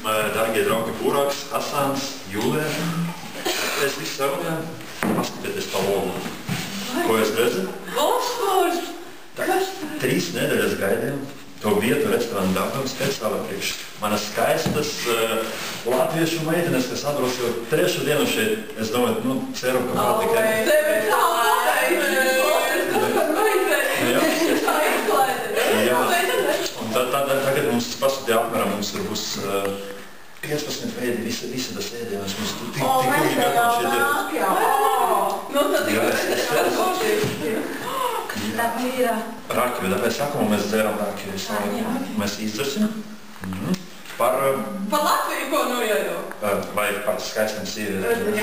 Dārgie draugi, Būrāks, Asāns, Jūlija. Es visu sarunājām. Paskatieties pa logu. Ko es redzu? Bosfors! 3 nedēļas gaidījām to vietu restorānu Dāngam speciāli priekš manas skaistas latviešu meitenes, kas atbrauc jau 3. dienu šeit. Es domāju, nu, ceru, ka vēl tikai... Tev ir tā un tagad mums pasūtīja apmēram, mums ir būs 15 veidi, visi tas ēdienas, mums tik ilgi gatavo šeit ir. Nu, tad tik Rāķi, tāpēc sākumā mēs dzēram rāķi. Mēs izdzersim. Par Latviju, ko nu jau? Vai par skaistiem sievietēm.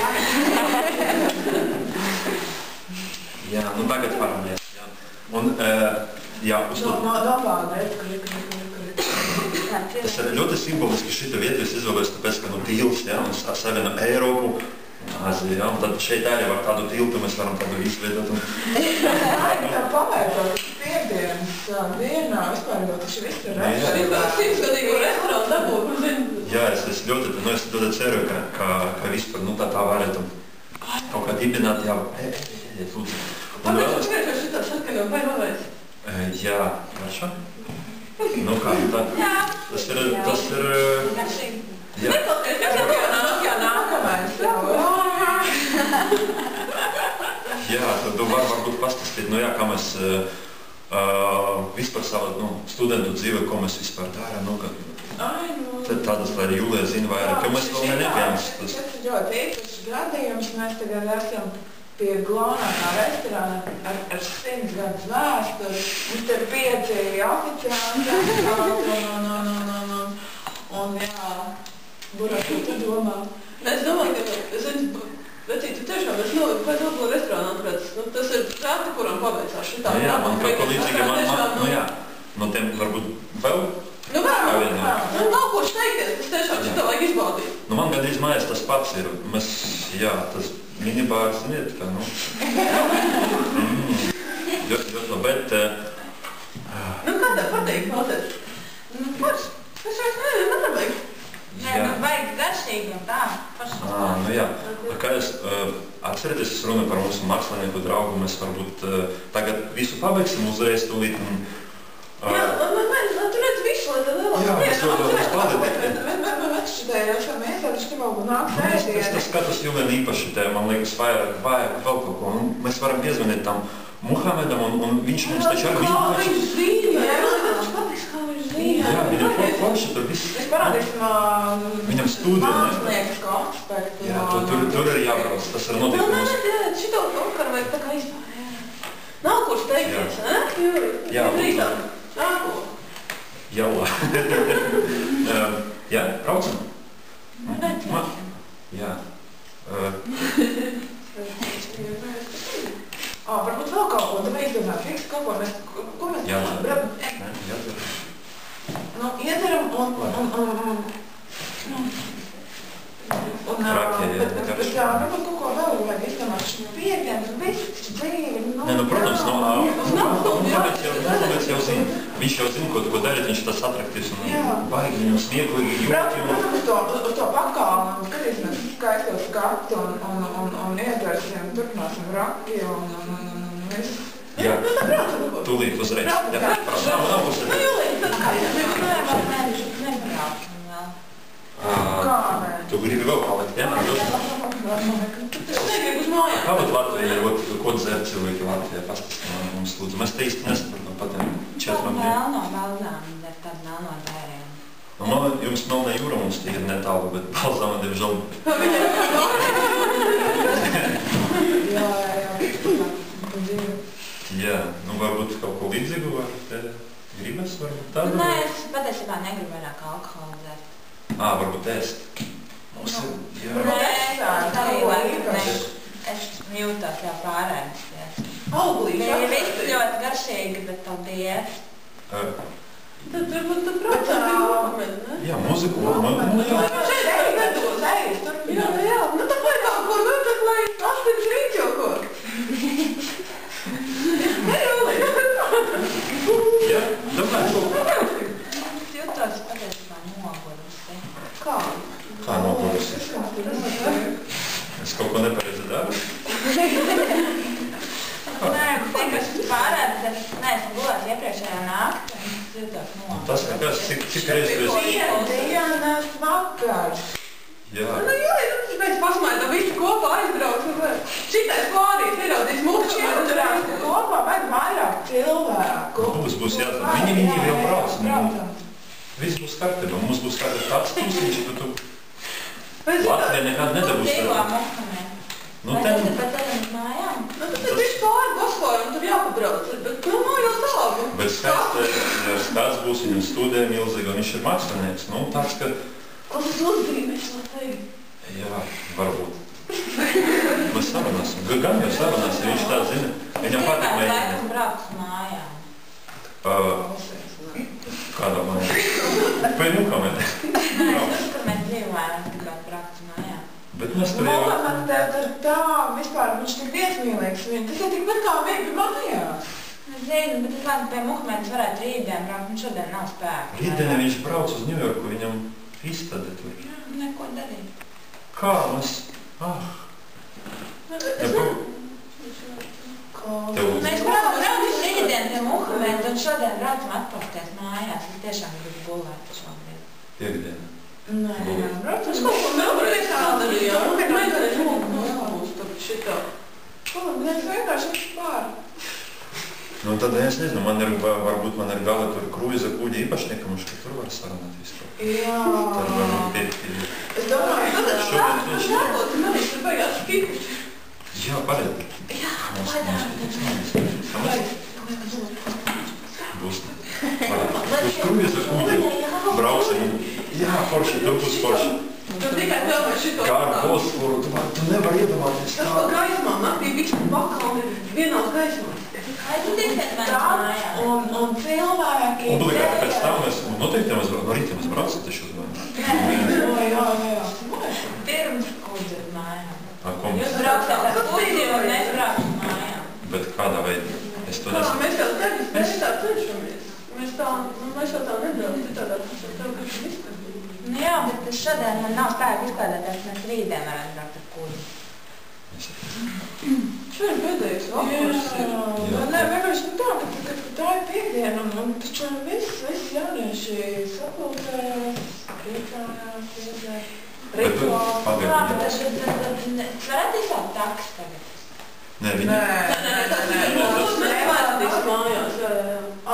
Jā, nu tagad paramies. Un, jā, tas ir ļoti simboliski šita vieta, es izvēlēs, tāpēc, ka tīls, jā, un saviena Eiropu, Āziju, jā, un tad šeit arī var tādu tiltu, mēs varam tādu izveidot. Tā pamērtot piekdienas dienā, vispār jau taču viss ir restorāns. 100-gadīgu restorānu dabūt. Jā, es ļoti ceru, ka vispār, nu tā varētu kaut kā dibināt, jā, lūdzu. Pagājuši, ka šitā sarkanā vai novēc? Jā, varšā? Nu kā, tas ir... Jā. Jā, tad varbūt pastāstīt, nu jā, kā mēs vispār savu studentu dzīvi, ko mēs vispār dārām, nu, ka tādas, lai arī Jūlija zina vairāk, ka mēs vēl nebijām. Tas ir ļoti īpašs gadījums, mēs tagad esam pie glonākā restorāna ar 100 gadus vēsturi. Mums te ir 5 oficiāli un jā, Būrāks, ko tu domā? Es domāju, ka, vecīt, tu tiešām esi pēc otro restorānu atradis. Tas ir rāti, kuram paveicās šitā. Nu jā, man kaut ko līdzīgi, nu jā, no tiem varbūt vēl? Nu vēl, nav ko steigties, tas tiešām šitā vajag izbaudīt. Nu man gandrīz mājās tas pats ir, mēs, jā, tas minibārs, ziniet, kā, nu. Ļoti, bet... Nu kā tev patīk, Valter? Pats, es vairs nezinu, man tev vajag. Nē, nu vajag garšīgi un tā. Nu jā, kā jūs atcerieties, es runāju par mūsu mākslinieku draugu, mēs varbūt tagad visu pabeigsim uzreiz tūlīt. Jā, man tu redz visu, lai tev lielāk. Jā, mēs varam spaldīt. Mēs šitā jau esam iesāduši, ka vēl nāks ēdieni. Es skatos Jūlien īpaši te, man liekas, vajag vēl kaut ko. Mēs varam piezvanīt tam Muhamedam, un viņš mums taču arī Kā viņš zina, jā, viņš patiks, kā viņš zina. Jā, viņam forši tur viss. Mēs parādīsim Viņam studiju, ne? mākslinieku aspektu. Jā, tur ir jābrauc, tas ir notiek mums. Nē, šito okaru vajag tā kā izpār, jā. Nav kur steigties, ne? Jā, drīzāk. Nāko. Jā, jā, braucam? Jā. Varbūt vēl kaut ko, tev izdomāt, fiks kaut ko, ko mēs... Jā, nu, iedzeram un... Bet jā, varbūt kaut ko vēl vajag izdomāt, šim piekdienas, viss dzīvi, Nē, nu, protams, Muhameds jau zina. Viņš jau zina, ko darīt, viņš tas atraktīvs un baigi viņam smieklīgi, jūti. Uz to pakālu, skatīsimies skaistos skatu un iedzersim, turpināsim raki un viss. Jā, tūlīt uzreiz. Jā, nav uzreiz. Nu, Jūlija, tad kā jā? Tu gribi vēl palikt, jā? Es negribu uz mājām. Kāpēc Latvija, ko dzer cilvēki Latvijā? Pastāstīt mums, lūdzu. Mēs te īsti nesapratam par tiem 4 Melno balzānu, bet tādu melno bērēm. Jums Melnā jūra mums tie ir netālu, bet balzāna, diemžēl. Jā, nu varbūt kaut ko līdzīgu var te gribas, varbūt tādu? Nē, es patiesībā negribu vairāk alkoholu dzert. Varbūt ēst. Mums ir, jā. Nē, es jūtos jau pārējais. Auglīgi. Viņi ir visi ļoti garšīgi, bet paldies. Tad varbūt tu braucam pie Muhameda, ne? Jā, mūziku. Šeit arī nedos, ejus, turpināt. Jā, nu tā vai kaut ko, nu tā vai 8 rīt jau ko. Ne, Jūlija. Jā, domāju, ko. Es jūtos patiesībā nogurusi. Kā? Kā noklausīs? Es kaut ko nepareizi daru? Nē, kas pārēdz, es neesmu gulējis iepriekšējā naktī. Tas nekās, cik reizes tu esi? Dienas vakars. Jā. Nu jā, tas pēc pasmaidā visi kopā aizbrauc. Šitais klārīs ieraudzīs mūsu Ieturās kopā vajag vairāk cilvēku. Būs jāzina. Viņi jau brauc. Viss būs kārtībā. Mums būs tāds tūsiņš, ka tu Latvijā nekad nedabūs. Vai tas ir pēc ceļam mājām? Nu, tas ir viss pāri Bosforu un tur jāpabrauc. Bet, nu, mājās tālu. Bet skats būs viņam studē milzīgi, un viņš ir mākslinieks. Nu, tāds, ka... Kas tas uzbrīmēs, lai teikt? Jā, varbūt. Mēs sarunāsim. Gan jau sarunāsim, viņš tā zina. Viņam patīk Vai mēģināt. tu brauc mājām? Kādā mājā? Vai nu kā mēs? Nē, es tur, kur mēs dzīvojam, gribētu braukt mājām. Bet mēs tur jau... Mama man tev tur tā, vispār viņš tik viesmīlīgs. Tas ir tikpat kā viņa mājās. Es zinu, bet es lēmu pie Muhamēdas varētu rītdien braukt, un šodien nav spēku. Rītdienā viņš brauc uz Ņujorku, viņam izstade tur. Jā, neko darīt. Kā mēs... Mēs braucam rītdien pie Muhamēdas, un šodien braucam atpakaļ mājās. Es tiešām gribu gulēt šobrīd. Piekdiena. Nē, brauc. Es kaut ko nevarēju sadarījām. Nu, mēs mūs tur šitā. Mēs vienkārši vispār. Nu, tad es nezinu, varbūt man ir gala tur kruīza kuģi īpašniekam, un tur var sarunāt vispār. Jā. Tad varbūt piekti. Es domāju, Šobrīd viņš... Jābūt, man viņš ir bajās kipuši. Jā, pareizi. Jā, Būs uz kruīza kuģi brauksim. Jā, forši, tur būs forši. Tu tikai domāji šito. Kā ar Bosforu, tu nevar iedomāties Tas pa gaismām, naktī visi bakali vienās gaismās. Vai tu tiksiet manās mājās? un cilvēki... Obligāti pēc tam mēs, noteikti mēs no rīta mēs braucam taču uz mani. Jā. Pirms kuģi uz mājām. Ko mēs? Jūs brauksiet ar kuģi, un mēs braucam mājām. Bet kādā veidā? Es to Kā, nesmu. mēs jau tevis tā cenšamies. Mēs jau tā nebrauc, citādā tas jau tev kas izskatīt. Nu jā, bet šodien man nav spēka izklādēties, mēs rītdien varētu braukt ar kuģi. Šodien pēdējais vakars ir. Nē, vienkārši tā, ka tā ir piekdiena, un taču viss jaunieši sapulcējās, priecājās, iedzēr, rituāli. Jā, bet tas varētu izsākt taks tagad. Nē, viņi... Mēs vērtīs mājās, jā.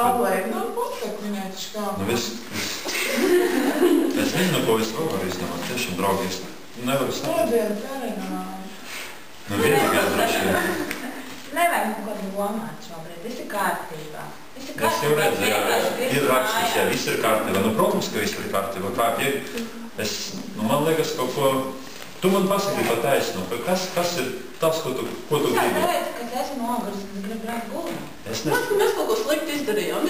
Ālēk, pasaka viņai taču kā. Nu, viss. Es nezinu, ko es vēl varu izdomāt. Tiešām, draugi, es nevaru saprast. Šodien Karinā. Nu, vienīgais droši vien. Nevajag neko domāt šobrīd, viss ir kārtībā. Es jau redzu, jā, ir rakstis, jā, viss ir kārtībā. Nu, protams, ka viss ir kārtībā. Kā, man liekas, kaut ko... Tu man pasaki pa taisnu, kas ir tas, ko tu gribi? Tāpēc, ka es esmu noguris un gribu braukt gulēt. Es Mēs kaut ko slikti izdarījām.